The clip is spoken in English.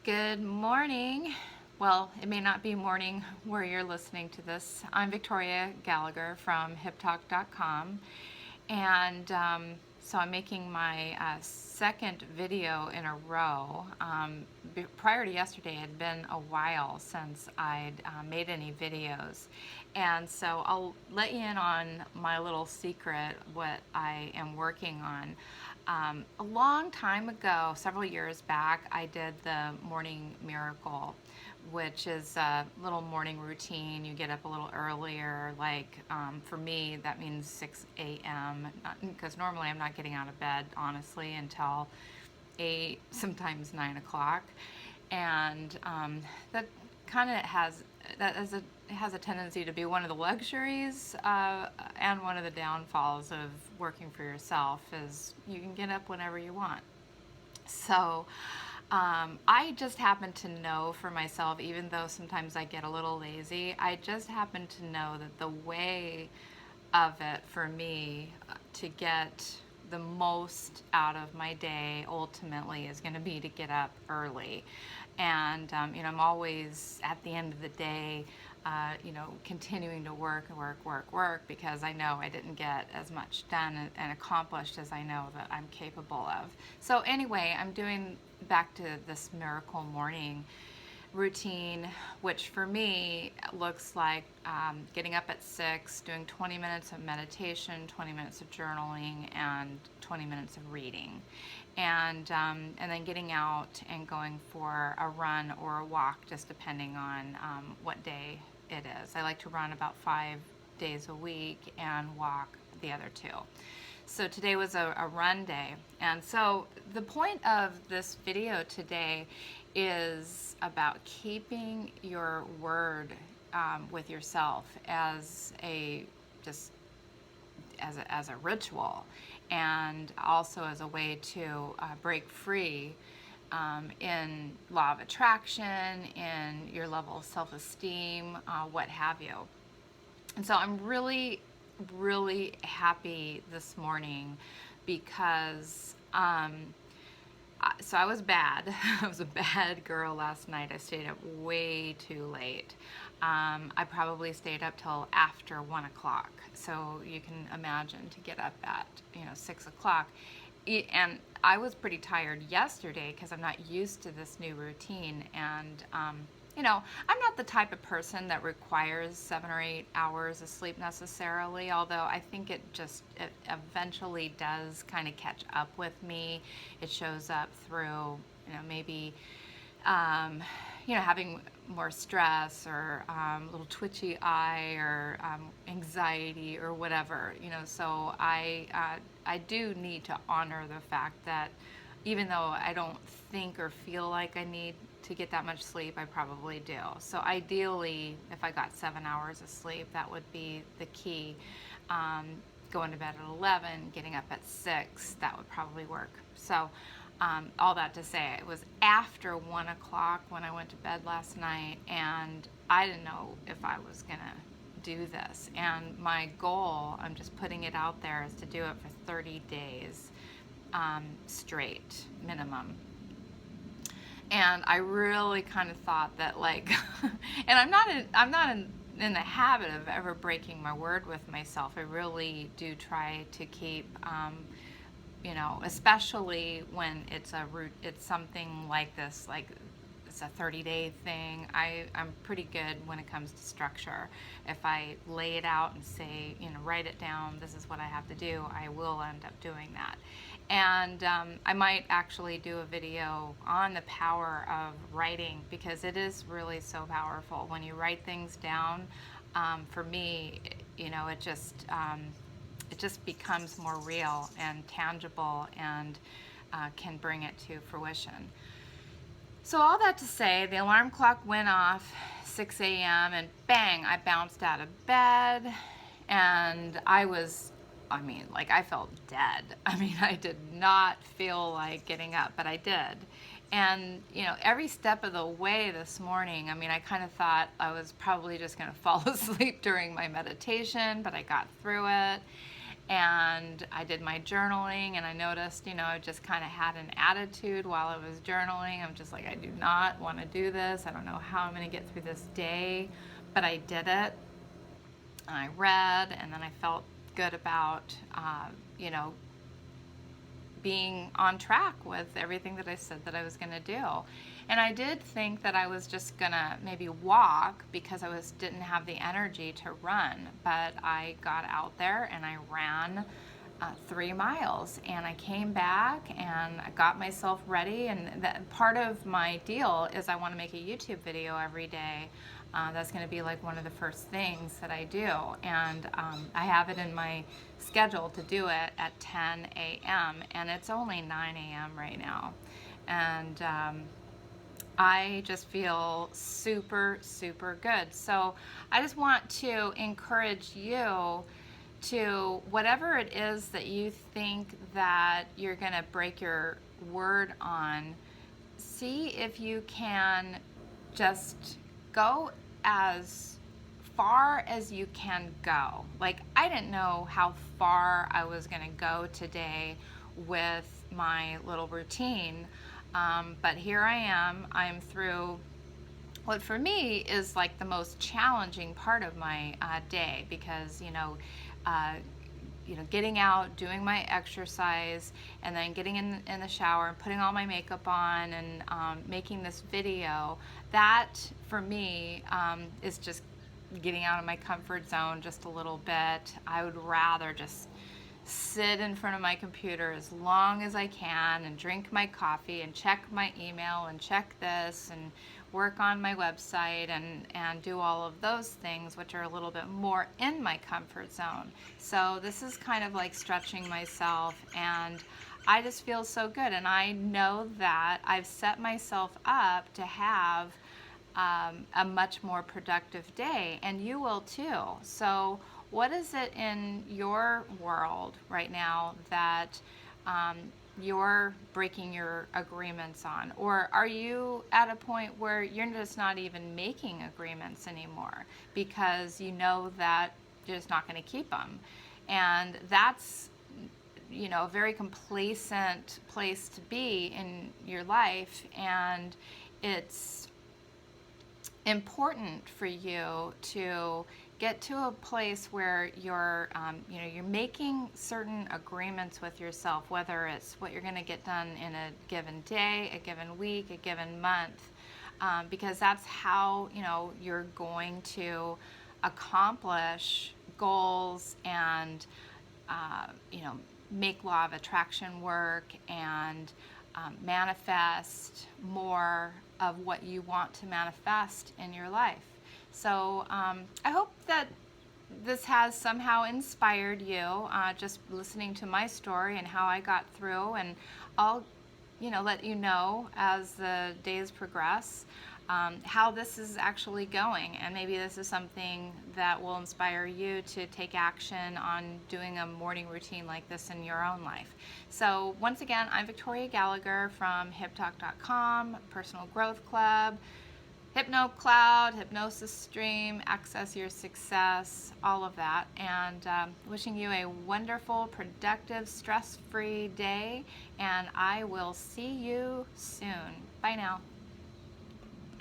Good morning. Well, it may not be morning where you're listening to this. I'm Victoria Gallagher from hiptalk.com, and so I'm making my second video in a row. Prior to yesterday, it had been a while since I'd made any videos, and so I'll let you in on my little secret, what I am working on. A long time ago, several years back, I did the morning miracle, which is a little morning routine. You get up a little earlier, like for me, that means 6 a.m. Because normally I'm not getting out of bed, honestly, until 8, sometimes 9 o'clock. And that kind of has a tendency to be one of the luxuries and one of the downfalls of working for yourself is you can get up whenever you want. So I just happen to know for myself, even though sometimes I get a little lazy, I just happen to know that the way of it for me to get the most out of my day ultimately is going to be to get up early. And, I'm always at the end of the day, continuing to work because I know I didn't get as much done and accomplished as I know that I'm capable of. So anyway, I'm doing back to this miracle morning routine, which for me looks like getting up at 6, doing 20 minutes of meditation, 20 minutes of journaling, and 20 minutes of reading. And then getting out and going for a run or a walk, just depending on what day it is. I like to run about 5 days a week and walk the other 2. So today was a run day. And so the point of this video today is about keeping your word with yourself as a ritual, and also as a way to break free in law of attraction, in your level of self-esteem, what have you. And so I'm really, really happy this morning because so I was bad. I was a bad girl last night. I stayed up way too late. I probably stayed up till after 1 o'clock. So you can imagine to get up at 6 o'clock. And I was pretty tired yesterday because I'm not used to this new routine. And I'm not the type of person that requires 7 or 8 hours of sleep necessarily, although I think it eventually does kind of catch up with me. It shows up through, maybe, having more stress or a little twitchy eye or anxiety or whatever, so I do need to honor the fact that even though I don't think or feel like I need to get that much sleep, I probably do. So ideally, if I got 7 hours of sleep, that would be the key. Going to bed at 11, getting up at 6, that would probably work. So all that to say, it was after 1 o'clock when I went to bed last night, and I didn't know if I was going to do this. And my goal, I'm just putting it out there, is to do it for 30 days straight, minimum. And I really kind of thought that, like, and I'm not in the habit of ever breaking my word with myself. I really do try to keep, especially when it's something like this, like it's a 30-day thing. I'm pretty good when it comes to structure. If I lay it out and say, write it down, this is what I have to do, I will end up doing that. And I might actually do a video on the power of writing, because it is really so powerful. When you write things down, for me, it just becomes more real and tangible and can bring it to fruition. So all that to say, the alarm clock went off 6 a.m. and bang, I bounced out of bed, and I felt dead. I did not feel like getting up, but I did. And, every step of the way this morning, I kind of thought I was probably just going to fall asleep during my meditation, but I got through it. And I did my journaling, and I noticed, I just kind of had an attitude while I was journaling. I'm just like, I do not want to do this. I don't know how I'm going to get through this day, but I did it. And I read, and then I felt good about, you know, being on track with everything that I said that I was going to do. And I did think that I was just going to maybe walk because didn't have the energy to run, but I got out there and I ran 3 miles, and I came back and I got myself ready. And that part of my deal is I want to make a YouTube video every day. That's going to be like one of the first things that I do, and I have it in my schedule to do it at 10 a.m. and it's only 9 a.m. right now, and I just feel super, super good. So I just want to encourage you to, whatever it is that you think that you're going to break your word on, see if you can just go as far as you can go. Like, I didn't know how far I was going to go today with my little routine, but here I am. I'm through what for me is like the most challenging part of my day, because getting out, doing my exercise, and then getting in the shower and putting all my makeup on, and making this video, that for me is just getting out of my comfort zone just a little bit. I would rather just sit in front of my computer as long as I can and drink my coffee and check my email and check this and work on my website and do all of those things, which are a little bit more in my comfort zone. So this is kind of like stretching myself, and I just feel so good. And I know that I've set myself up to have a much more productive day, and you will too. So what is it in your world right now that you're breaking your agreements on? Or are you at a point where you're just not even making agreements anymore because you know that you're just not going to keep them? And that's, a very complacent place to be in your life, and it's important for you to get to a place where you're making certain agreements with yourself, whether it's what you're going to get done in a given day, a given week, a given month, because that's how you're going to accomplish goals and make law of attraction work and manifest more of what you want to manifest in your life. So I hope that this has somehow inspired you, just listening to my story and how I got through, and I'll let you know as the days progress how this is actually going, and maybe this is something that will inspire you to take action on doing a morning routine like this in your own life. So once again, I'm Victoria Gallagher from hiptalk.com, Personal Growth Club, Hypno Cloud, Hypnosis Stream, Access Your Success, all of that. And wishing you a wonderful, productive, stress-free day. And I will see you soon. Bye now.